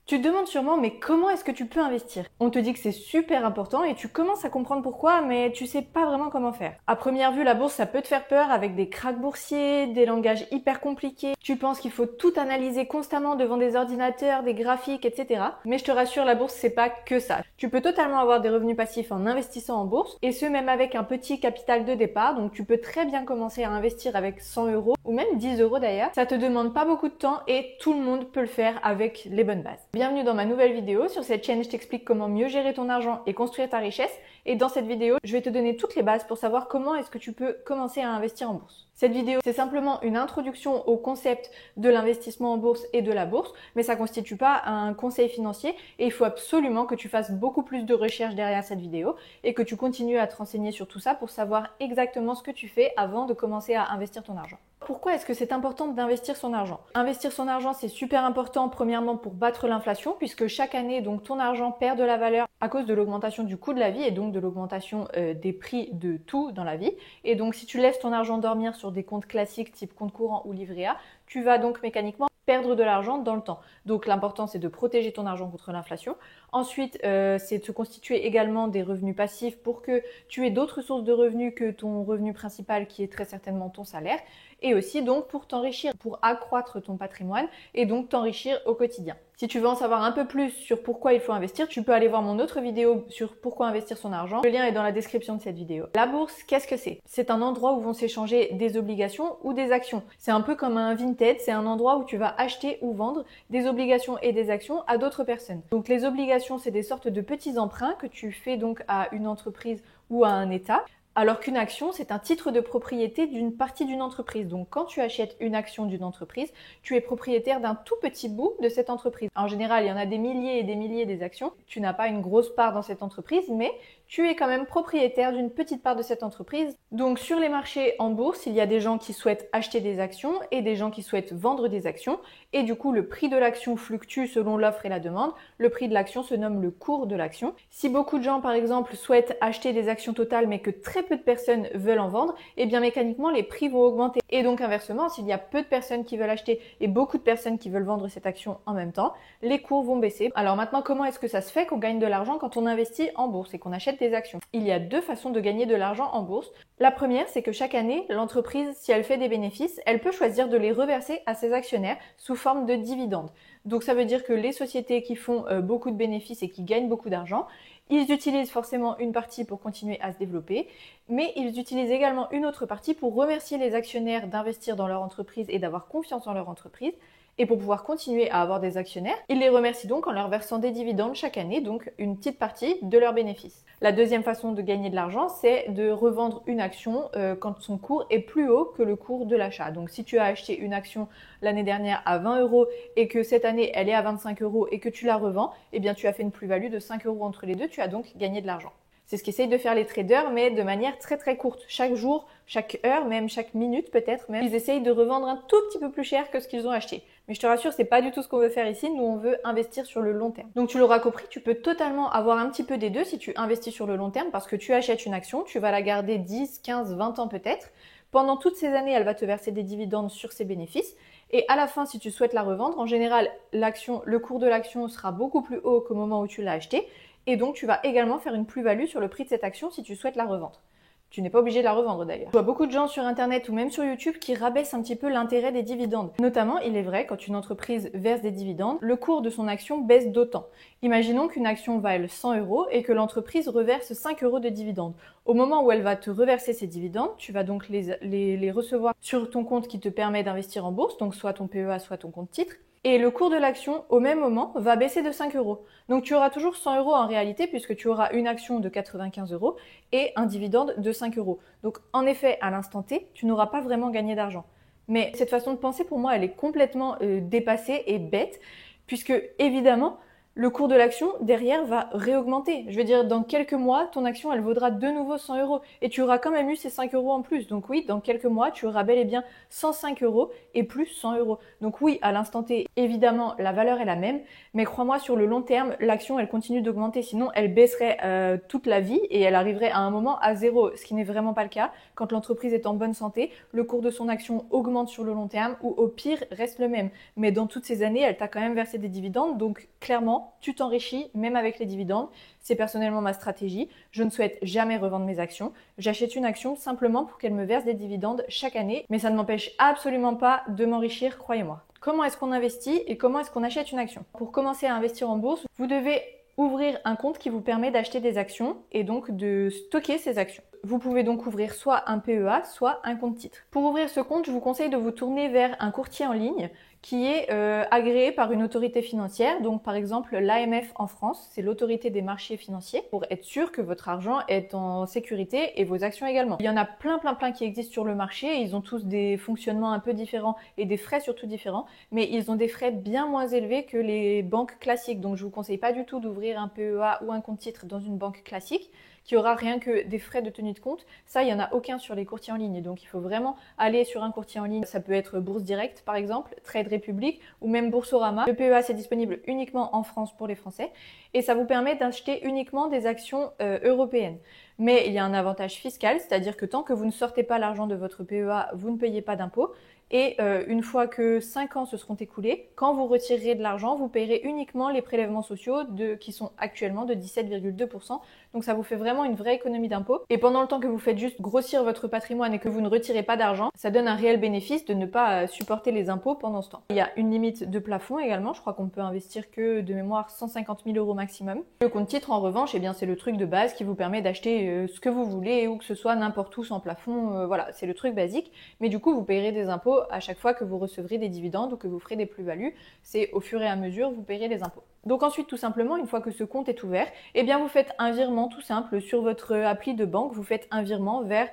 Tu te demandes sûrement, mais comment est-ce que tu peux investir? On te dit que c'est super important et tu commences à comprendre pourquoi, mais tu sais pas vraiment comment faire. À première vue, la bourse, ça peut te faire peur avec des krachs boursiers, des langages hyper compliqués. Tu penses qu'il faut tout analyser constamment devant des ordinateurs, des graphiques, etc. Mais je te rassure, la bourse, c'est pas que ça. Tu peux totalement avoir des revenus passifs en investissant en bourse, et ce même avec un petit capital de départ. Donc tu peux très bien commencer à investir avec 100 euros, ou même 10 euros d'ailleurs. Ça te demande pas beaucoup de temps et tout le monde peut le faire avec les bonnes bases. Bienvenue dans ma nouvelle vidéo. Sur cette chaîne, je t'explique comment mieux gérer ton argent et construire ta richesse. Et dans cette vidéo, je vais te donner toutes les bases pour savoir comment est-ce que tu peux commencer à investir en bourse. Cette vidéo, c'est simplement une introduction au concept de l'investissement en bourse et de la bourse, mais ça ne constitue pas un conseil financier et il faut absolument que tu fasses beaucoup plus de recherches derrière cette vidéo et que tu continues à te renseigner sur tout ça pour savoir exactement ce que tu fais avant de commencer à investir ton argent. Pourquoi est-ce que c'est important d'investir son argent? Investir son argent, c'est super important premièrement pour battre l'inflation puisque chaque année, donc ton argent perd de la valeur à cause de l'augmentation du coût de la vie et donc de l'augmentation des prix de tout dans la vie. Et donc si tu laisses ton argent dormir sur des comptes classiques type compte courant ou livret A, tu vas donc mécaniquement perdre de l'argent dans le temps. Donc l'important c'est de protéger ton argent contre l'inflation. Ensuite, c'est de se constituer également des revenus passifs pour que tu aies d'autres sources de revenus que ton revenu principal qui est très certainement ton salaire. Et aussi donc pour t'enrichir, pour accroître ton patrimoine et donc t'enrichir au quotidien. Si tu veux en savoir un peu plus sur pourquoi il faut investir, tu peux aller voir mon autre vidéo sur pourquoi investir son argent. Le lien est dans la description de cette vidéo. La bourse, qu'est-ce que c'est? C'est un endroit où vont s'échanger des obligations ou des actions. C'est un peu comme un Vinted, c'est un endroit où tu vas acheter ou vendre des obligations et des actions à d'autres personnes. Donc les obligations, c'est des sortes de petits emprunts que tu fais donc à une entreprise ou à un État. Alors qu'une action, c'est un titre de propriété d'une partie d'une entreprise. Donc quand tu achètes une action d'une entreprise, tu es propriétaire d'un tout petit bout de cette entreprise. En général, il y en a des milliers et des milliers des actions. Tu n'as pas une grosse part dans cette entreprise, mais tu es quand même propriétaire d'une petite part de cette entreprise. Donc sur les marchés en bourse, il y a des gens qui souhaitent acheter des actions et des gens qui souhaitent vendre des actions. Et du coup, le prix de l'action fluctue selon l'offre et la demande. Le prix de l'action se nomme le cours de l'action. Si beaucoup de gens, par exemple, souhaitent acheter des actions totales, mais que très peu de personnes veulent en vendre, eh bien mécaniquement, les prix vont augmenter. Et donc inversement, s'il y a peu de personnes qui veulent acheter et beaucoup de personnes qui veulent vendre cette action en même temps, les cours vont baisser. Alors maintenant, comment est-ce que ça se fait qu'on gagne de l'argent quand on investit en bourse et qu'on achète des actions? Il y a deux façons de gagner de l'argent en bourse. La première, c'est que chaque année, l'entreprise, si elle fait des bénéfices, elle peut choisir de les reverser à ses actionnaires sous forme de dividendes. Donc ça veut dire que les sociétés qui font beaucoup de bénéfices et qui gagnent beaucoup d'argent, ils utilisent forcément une partie pour continuer à se développer, mais ils utilisent également une autre partie pour remercier les actionnaires d'investir dans leur entreprise et d'avoir confiance en leur entreprise. Et pour pouvoir continuer à avoir des actionnaires, ils les remercient donc en leur versant des dividendes chaque année, donc une petite partie de leurs bénéfices. La deuxième façon de gagner de l'argent, c'est de revendre une action quand son cours est plus haut que le cours de l'achat. Donc si tu as acheté une action l'année dernière à 20 euros et que cette année elle est à 25 euros et que tu la revends, eh bien tu as fait une plus-value de 5 euros entre les deux, tu as donc gagné de l'argent. C'est ce qu'essayent de faire les traders, mais de manière très très courte. Chaque jour, chaque heure, même chaque minute peut-être même, ils essayent de revendre un tout petit peu plus cher que ce qu'ils ont acheté. Mais je te rassure, c'est pas du tout ce qu'on veut faire ici. Nous, on veut investir sur le long terme. Donc tu l'auras compris, tu peux totalement avoir un petit peu des deux si tu investis sur le long terme parce que tu achètes une action, tu vas la garder 10, 15, 20 ans peut-être. Pendant toutes ces années, elle va te verser des dividendes sur ses bénéfices. Et à la fin, si tu souhaites la revendre, en général, le cours de l'action sera beaucoup plus haut qu'au moment où tu l'as acheté. Et donc, tu vas également faire une plus-value sur le prix de cette action si tu souhaites la revendre. Tu n'es pas obligé de la revendre d'ailleurs. Je vois beaucoup de gens sur internet ou même sur YouTube qui rabaissent un petit peu l'intérêt des dividendes. Notamment, il est vrai, quand une entreprise verse des dividendes, le cours de son action baisse d'autant. Imaginons qu'une action vaille 100 euros et que l'entreprise reverse 5 euros de dividendes. Au moment où elle va te reverser ces dividendes, tu vas donc les recevoir sur ton compte qui te permet d'investir en bourse, donc soit ton PEA, soit ton compte titre. Et le cours de l'action, au même moment, va baisser de 5 euros. Donc tu auras toujours 100 euros en réalité puisque tu auras une action de 95 euros et un dividende de 5 euros. Donc en effet, à l'instant T, tu n'auras pas vraiment gagné d'argent. Mais cette façon de penser, pour moi, elle est complètement dépassée et bête puisque évidemment, le cours de l'action derrière va réaugmenter. Je veux dire, dans quelques mois, ton action, elle vaudra de nouveau 100 euros et tu auras quand même eu ces 5 euros en plus. Donc oui, dans quelques mois, tu auras bel et bien 105 euros et plus 100 euros. Donc oui, à l'instant T, évidemment, la valeur est la même, mais crois-moi, sur le long terme, l'action, elle continue d'augmenter. Sinon, elle baisserait toute la vie et elle arriverait à un moment à zéro, ce qui n'est vraiment pas le cas. Quand l'entreprise est en bonne santé, le cours de son action augmente sur le long terme ou au pire, reste le même. Mais dans toutes ces années, elle t'a quand même versé des dividendes, donc clairement, tu t'enrichis même avec les dividendes. C'est personnellement ma stratégie. Je ne souhaite jamais revendre mes actions. J'achète une action simplement pour qu'elle me verse des dividendes chaque année, mais ça ne m'empêche absolument pas de m'enrichir, croyez-moi. Comment est-ce qu'on investit et comment est-ce qu'on achète une action? Pour commencer à investir en bourse, vous devez ouvrir un compte qui vous permet d'acheter des actions et donc de stocker ces actions. Vous pouvez donc ouvrir soit un PEA, soit un compte titre. Pour ouvrir ce compte, je vous conseille de vous tourner vers un courtier en ligne qui est agréé par une autorité financière, donc par exemple l'AMF en France, c'est l'autorité des marchés financiers, pour être sûr que votre argent est en sécurité et vos actions également. Il y en a plein qui existent sur le marché, ils ont tous des fonctionnements un peu différents et des frais surtout différents, mais ils ont des frais bien moins élevés que les banques classiques, donc je vous conseille pas du tout d'ouvrir un PEA ou un compte titre dans une banque classique, qui aura rien que des frais de tenue de compte. Ça, il n'y en a aucun sur les courtiers en ligne. Donc, il faut vraiment aller sur un courtier en ligne. Ça peut être Bourse Direct, par exemple, Trade Republic ou même Boursorama. Le PEA, c'est disponible uniquement en France pour les Français et ça vous permet d'acheter uniquement des actions européennes. Mais il y a un avantage fiscal, c'est-à-dire que tant que vous ne sortez pas l'argent de votre PEA, vous ne payez pas d'impôt. Et une fois que 5 ans se seront écoulés, quand vous retirerez de l'argent, vous payerez uniquement les prélèvements sociaux qui sont actuellement de 17,2%. Donc ça vous fait vraiment une vraie économie d'impôt. Et pendant le temps que vous faites juste grossir votre patrimoine et que vous ne retirez pas d'argent, ça donne un réel bénéfice de ne pas supporter les impôts pendant ce temps. Il y a une limite de plafond également. Je crois qu'on peut investir que de mémoire 150 000 euros maximum. Le compte titre, en revanche, eh bien, c'est le truc de base qui vous permet d'acheter ce que vous voulez ou que ce soit n'importe où sans plafond. Voilà, c'est le truc basique. Mais du coup, vous payerez des impôts à chaque fois que vous recevrez des dividendes ou que vous ferez des plus-values. C'est au fur et à mesure, vous payerez les impôts. Donc ensuite, tout simplement, une fois que ce compte est ouvert, eh bien, vous faites un virement tout simple sur votre appli de banque. Vous faites un virement vers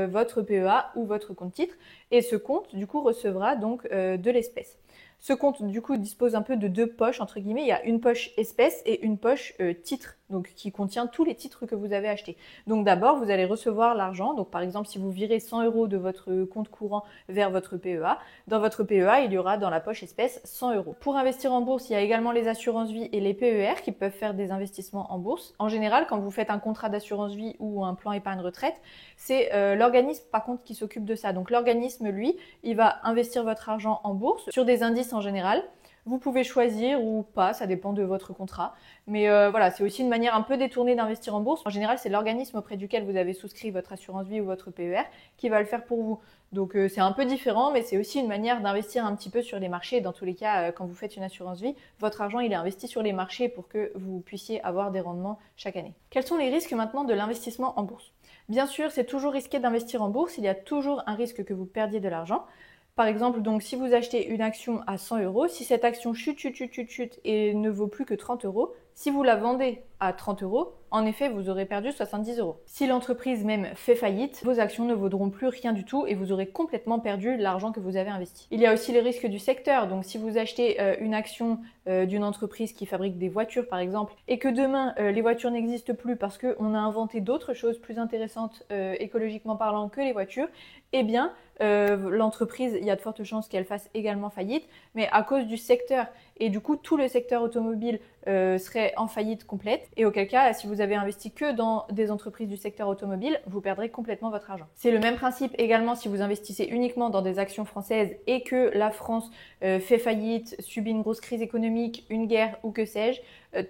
votre PEA ou votre compte titre et ce compte, du coup, recevra donc de l'espèce. Ce compte, du coup, dispose un peu de deux poches, entre guillemets. Il y a une poche espèce et une poche titre, donc qui contient tous les titres que vous avez achetés. Donc d'abord, vous allez recevoir l'argent. Donc par exemple, si vous virez 100 euros de votre compte courant vers votre PEA, dans votre PEA, il y aura dans la poche espèce 100 euros. Pour investir en bourse, il y a également les assurances vie et les PER qui peuvent faire des investissements en bourse. En général, quand vous faites un contrat d'assurance vie ou un plan épargne retraite, c'est l'organisme par contre qui s'occupe de ça. Donc l'organisme, lui, il va investir votre argent en bourse sur des indices en général. Vous pouvez choisir ou pas, ça dépend de votre contrat. Mais voilà, c'est aussi une manière un peu détournée d'investir en bourse. En général, c'est l'organisme auprès duquel vous avez souscrit votre assurance vie ou votre PER qui va le faire pour vous. Donc c'est un peu différent, mais c'est aussi une manière d'investir un petit peu sur les marchés. Dans tous les cas, quand vous faites une assurance vie, votre argent il est investi sur les marchés pour que vous puissiez avoir des rendements chaque année. Quels sont les risques maintenant de l'investissement en bourse? Bien sûr, c'est toujours risqué d'investir en bourse. Il y a toujours un risque que vous perdiez de l'argent. Par exemple, donc, si vous achetez une action à 100 euros, si cette action chute et ne vaut plus que 30 euros, si vous la vendez à 30 euros, en effet, vous aurez perdu 70 euros. Si l'entreprise même fait faillite, vos actions ne vaudront plus rien du tout et vous aurez complètement perdu l'argent que vous avez investi. Il y a aussi les risques du secteur. Donc, si vous achetez une action d'une entreprise qui fabrique des voitures, par exemple, et que demain, les voitures n'existent plus parce qu'on a inventé d'autres choses plus intéressantes écologiquement parlant que les voitures, eh bien, l'entreprise, il y a de fortes chances qu'elle fasse également faillite, mais à cause du secteur. Et du coup, tout le secteur automobile serait en faillite complète. Et auquel cas, si vous avez investi que dans des entreprises du secteur automobile, vous perdrez complètement votre argent. C'est le même principe également si vous investissez uniquement dans des actions françaises et que la France fait faillite, subit une grosse crise économique, une guerre ou que sais-je.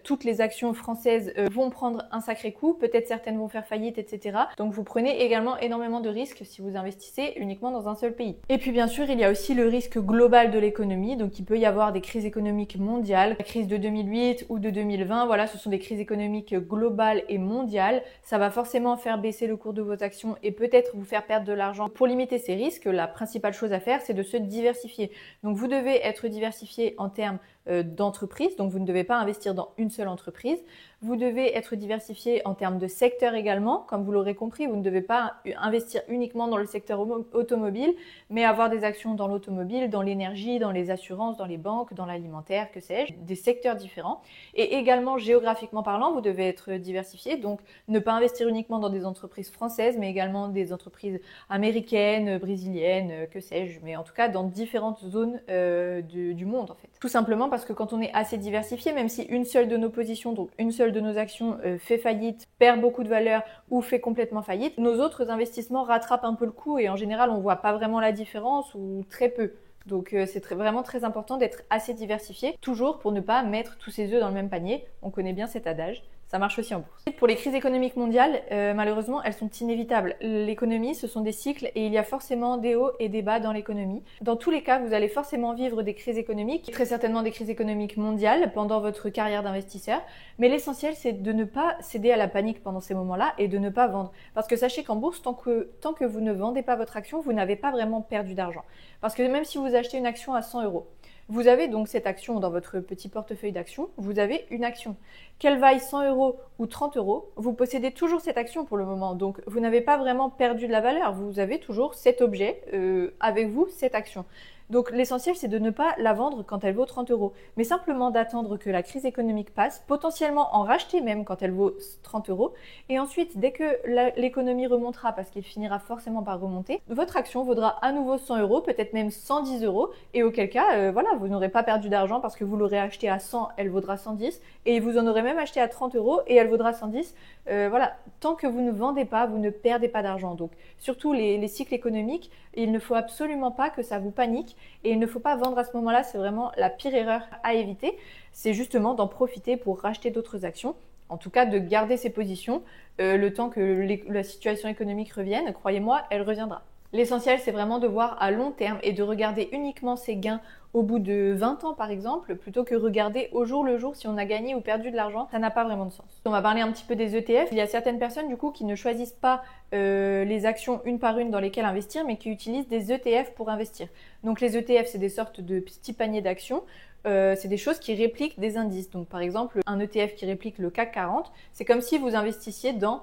Toutes les actions françaises vont prendre un sacré coup, peut-être certaines vont faire faillite, etc. Donc vous prenez également énormément de risques si vous investissez uniquement dans un seul pays. Et puis bien sûr, il y a aussi le risque global de l'économie, donc il peut y avoir des crises économiques mondiales, la crise de 2008 ou de 2020, voilà, ce sont des crises économiques globales et mondiales. Ça va forcément faire baisser le cours de vos actions et peut-être vous faire perdre de l'argent. Pour limiter ces risques, la principale chose à faire, c'est de se diversifier. Donc vous devez être diversifié en termes d'entreprises, donc vous ne devez pas investir dans une seule entreprise. Vous devez être diversifié en termes de secteur également. Comme vous l'aurez compris, vous ne devez pas investir uniquement dans le secteur automobile, mais avoir des actions dans l'automobile, dans l'énergie, dans les assurances, dans les banques, dans l'alimentaire, que sais-je, des secteurs différents. Et également, géographiquement parlant, vous devez être diversifié, donc ne pas investir uniquement dans des entreprises françaises, mais également des entreprises américaines, brésiliennes, que sais-je, mais en tout cas dans différentes zones du monde en fait. Tout simplement parce que quand on est assez diversifié, même si une seule de nos positions, donc une seule de nos actions fait faillite, perd beaucoup de valeur ou fait complètement faillite, nos autres investissements rattrapent un peu le coup et en général on voit pas vraiment la différence ou très peu. Donc c'est vraiment très important d'être assez diversifié, toujours pour ne pas mettre tous ses œufs dans le même panier. On connaît bien cet adage. Ça marche aussi en bourse. Pour les crises économiques mondiales, malheureusement, elles sont inévitables. L'économie, ce sont des cycles et il y a forcément des hauts et des bas dans l'économie. Dans tous les cas, vous allez forcément vivre des crises économiques, très certainement des crises économiques mondiales pendant votre carrière d'investisseur. Mais l'essentiel, c'est de ne pas céder à la panique pendant ces moments-là et de ne pas vendre. Parce que sachez qu'en bourse, tant que vous ne vendez pas votre action, vous n'avez pas vraiment perdu d'argent. Parce que même si vous achetez une action à 100 euros, vous avez donc cette action dans votre petit portefeuille d'actions, vous avez une action. Qu'elle vaille 100 euros ou 30 euros, vous possédez toujours cette action pour le moment. Donc vous n'avez pas vraiment perdu de la valeur, vous avez toujours cet objet avec vous, cette action. Donc l'essentiel, c'est de ne pas la vendre quand elle vaut 30 euros, mais simplement d'attendre que la crise économique passe, potentiellement en racheter même quand elle vaut 30 euros, et ensuite, dès que l'économie remontera, parce qu'elle finira forcément par remonter, votre action vaudra à nouveau 100 euros, peut-être même 110 euros, et auquel cas, voilà, vous n'aurez pas perdu d'argent parce que vous l'aurez acheté à 100, elle vaudra 110, et vous en aurez même acheté à 30 euros et elle vaudra 110. Voilà, tant que vous ne vendez pas, vous ne perdez pas d'argent. Donc, surtout les cycles économiques, il ne faut absolument pas que ça vous panique et il ne faut pas vendre à ce moment-là. C'est vraiment la pire erreur à éviter. C'est justement d'en profiter pour racheter d'autres actions. En tout cas, de garder ses positions le temps que la situation économique revienne. Croyez-moi, elle reviendra. L'essentiel, c'est vraiment de voir à long terme et de regarder uniquement ses gains au bout de 20 ans par exemple, plutôt que regarder au jour le jour si on a gagné ou perdu de l'argent. Ça n'a pas vraiment de sens. On va parler un petit peu des ETF. Il y a certaines personnes du coup qui ne choisissent pas les actions une par une dans lesquelles investir, mais qui utilisent des ETF pour investir. Donc les ETF, c'est des sortes de petits paniers d'actions. C'est des choses qui répliquent des indices. Donc par exemple, un ETF qui réplique le CAC 40, c'est comme si vous investissiez dans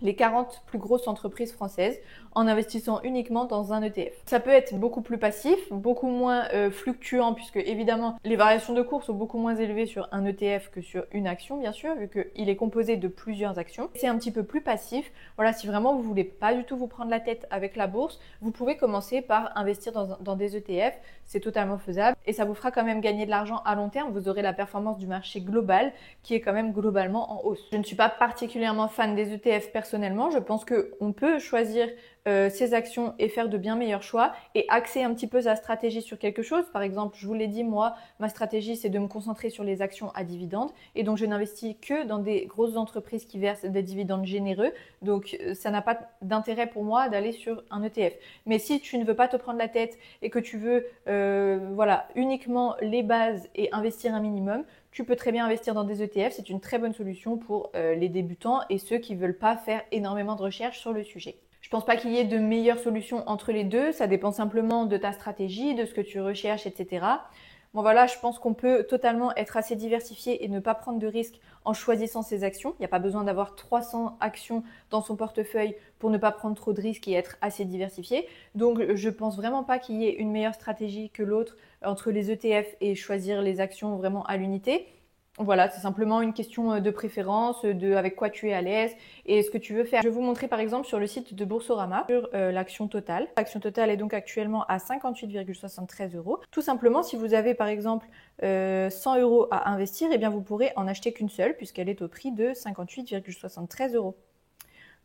les 40 plus grosses entreprises françaises en investissant uniquement dans un ETF. Ça peut être beaucoup plus passif, beaucoup moins fluctuant puisque évidemment les variations de cours sont beaucoup moins élevées sur un ETF que sur une action bien sûr vu qu'il est composé de plusieurs actions. C'est un petit peu plus passif. Voilà, si vraiment vous voulez pas du tout vous prendre la tête avec la bourse, vous pouvez commencer par investir dans des ETF. C'est totalement faisable et ça vous fera quand même gagner de l'argent à long terme. Vous aurez la performance du marché global qui est quand même globalement en hausse. Je ne suis pas particulièrement fan des ETF personnellement. Je pense qu'on peut choisir ses actions et faire de bien meilleurs choix et axer un petit peu sa stratégie sur quelque chose. Par exemple, je vous l'ai dit, moi, ma stratégie, c'est de me concentrer sur les actions à dividendes et donc je n'investis que dans des grosses entreprises qui versent des dividendes généreux. Donc, ça n'a pas d'intérêt pour moi d'aller sur un ETF. Mais si tu ne veux pas te prendre la tête et que tu veux voilà, uniquement les bases et investir un minimum, tu peux très bien investir dans des ETF. C'est une très bonne solution pour les débutants et ceux qui ne veulent pas faire énormément de recherches sur le sujet. Je pense pas qu'il y ait de meilleures solutions entre les deux. Ça dépend simplement de ta stratégie, de ce que tu recherches, etc. Bon voilà, je pense qu'on peut totalement être assez diversifié et ne pas prendre de risques en choisissant ses actions. Il n'y a pas besoin d'avoir 300 actions dans son portefeuille pour ne pas prendre trop de risques et être assez diversifié. Donc je pense vraiment pas qu'il y ait une meilleure stratégie que l'autre entre les ETF et choisir les actions vraiment à l'unité. Voilà, c'est simplement une question de préférence, de avec quoi tu es à l'aise et ce que tu veux faire. Je vais vous montrer par exemple sur le site de Boursorama sur l'action Total. L'action Total est donc actuellement à 58,73 euros. Tout simplement, si vous avez par exemple 100 euros à investir, eh bien vous pourrez en acheter qu'une seule puisqu'elle est au prix de 58,73 euros.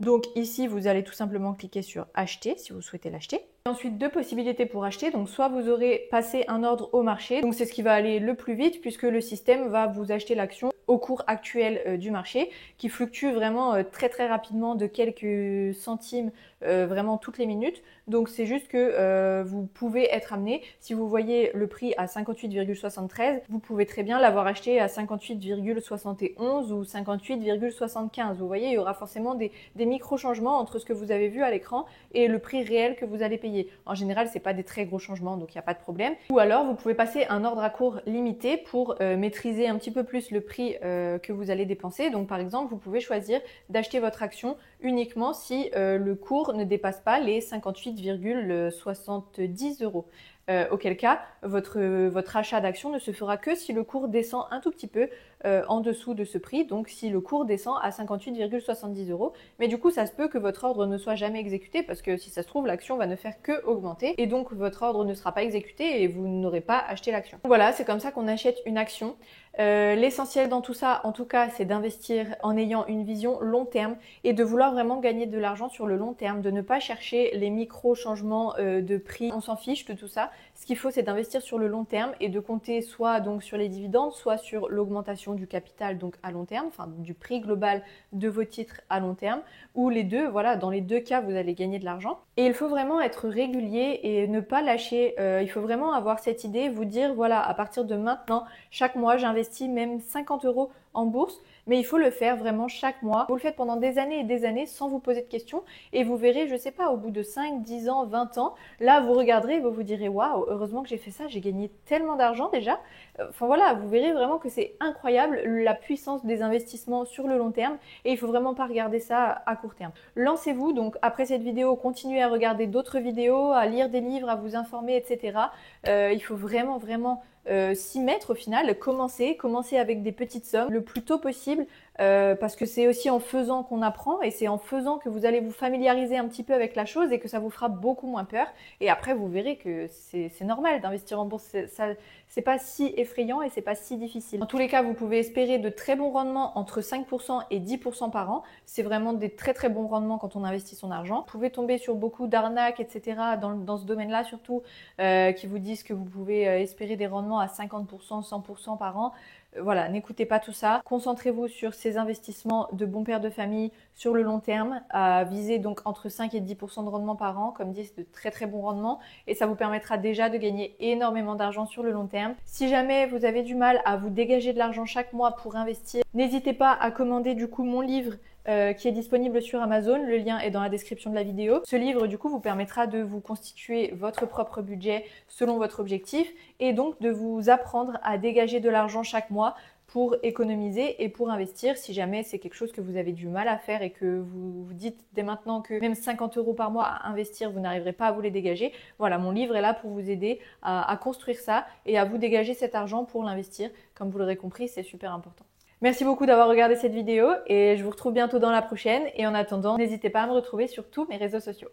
Donc ici, vous allez tout simplement cliquer sur acheter si vous souhaitez l'acheter. Ensuite, deux possibilités pour acheter. Donc soit vous aurez passé un ordre au marché, donc c'est ce qui va aller le plus vite puisque le système va vous acheter l'action au cours actuel du marché, qui fluctue vraiment très très rapidement de quelques centimes vraiment toutes les minutes. Donc c'est juste que vous pouvez être amené, si vous voyez le prix à 58,73, vous pouvez très bien l'avoir acheté à 58,71 ou 58,75. Vous voyez, il y aura forcément des micro-changements entre ce que vous avez vu à l'écran et le prix réel que vous allez payer. En général, c'est pas des très gros changements, donc il n'y a pas de problème. Ou alors, vous pouvez passer un ordre à court limité pour maîtriser un petit peu plus le prix que vous allez dépenser. Donc par exemple, vous pouvez choisir d'acheter votre action uniquement si le cours ne dépasse pas les 58,70 euros. Auquel cas, votre achat d'action ne se fera que si le cours descend un tout petit peu en dessous de ce prix, donc si le cours descend à 58,70 euros. Mais du coup, ça se peut que votre ordre ne soit jamais exécuté parce que si ça se trouve, l'action va ne faire que augmenter et donc votre ordre ne sera pas exécuté et vous n'aurez pas acheté l'action. Voilà, c'est comme ça qu'on achète une action. L'essentiel dans tout ça, en tout cas, c'est d'investir en ayant une vision long terme et de vouloir vraiment gagner de l'argent sur le long terme, de ne pas chercher les micro-changements de prix. On s'en fiche de tout ça. Ce qu'il faut, c'est d'investir sur le long terme et de compter soit donc sur les dividendes, soit sur l'augmentation du capital donc à long terme, enfin du prix global de vos titres à long terme, ou les deux. Voilà, dans les deux cas, vous allez gagner de l'argent. Et il faut vraiment être régulier et ne pas lâcher. Il faut vraiment avoir cette idée, vous dire voilà, à partir de maintenant, chaque mois, j'investis même 50 euros en bourse, mais il faut le faire vraiment chaque mois. Vous le faites pendant des années et des années sans vous poser de questions et vous verrez, je sais pas, au bout de 5, 10 ans, 20 ans, là vous regarderez et vous vous direz waouh, heureusement que j'ai fait ça, j'ai gagné tellement d'argent déjà. Enfin voilà, vous verrez vraiment que c'est incroyable la puissance des investissements sur le long terme et il faut vraiment pas regarder ça à court terme. Lancez-vous donc après cette vidéo, continuez à regarder d'autres vidéos, à lire des livres, à vous informer, etc. Il faut vraiment s'y mettre au final, commencer avec des petites sommes le plus tôt possible parce que c'est aussi en faisant qu'on apprend et c'est en faisant que vous allez vous familiariser un petit peu avec la chose et que ça vous fera beaucoup moins peur et après vous verrez que c'est normal d'investir en bourse, c'est pas si effrayant et c'est pas si difficile. En tous les cas, vous pouvez espérer de très bons rendements entre 5% et 10% par an. C'est vraiment des très très bons rendements quand on investit son argent. Vous pouvez tomber sur beaucoup d'arnaques, etc. dans ce domaine-là surtout qui vous disent que vous pouvez espérer des rendements à 50%, 100% par an. Voilà, n'écoutez pas tout ça. Concentrez-vous sur ces investissements de bon père de famille sur le long terme, à viser donc entre 5 et 10% de rendement par an. Comme dit, c'est de très très bons rendements et ça vous permettra déjà de gagner énormément d'argent sur le long terme. Si jamais vous avez du mal à vous dégager de l'argent chaque mois pour investir, n'hésitez pas à commander du coup mon livre qui est disponible sur Amazon. Le lien est dans la description de la vidéo. Ce livre, du coup, vous permettra de vous constituer votre propre budget selon votre objectif et donc de vous apprendre à dégager de l'argent chaque mois pour économiser et pour investir si jamais c'est quelque chose que vous avez du mal à faire et que vous vous dites dès maintenant que même 50 euros par mois à investir, vous n'arriverez pas à vous les dégager. Voilà, mon livre est là pour vous aider à construire ça et à vous dégager cet argent pour l'investir. Comme vous l'aurez compris, c'est super important. Merci beaucoup d'avoir regardé cette vidéo et je vous retrouve bientôt dans la prochaine. Et en attendant, n'hésitez pas à me retrouver sur tous mes réseaux sociaux.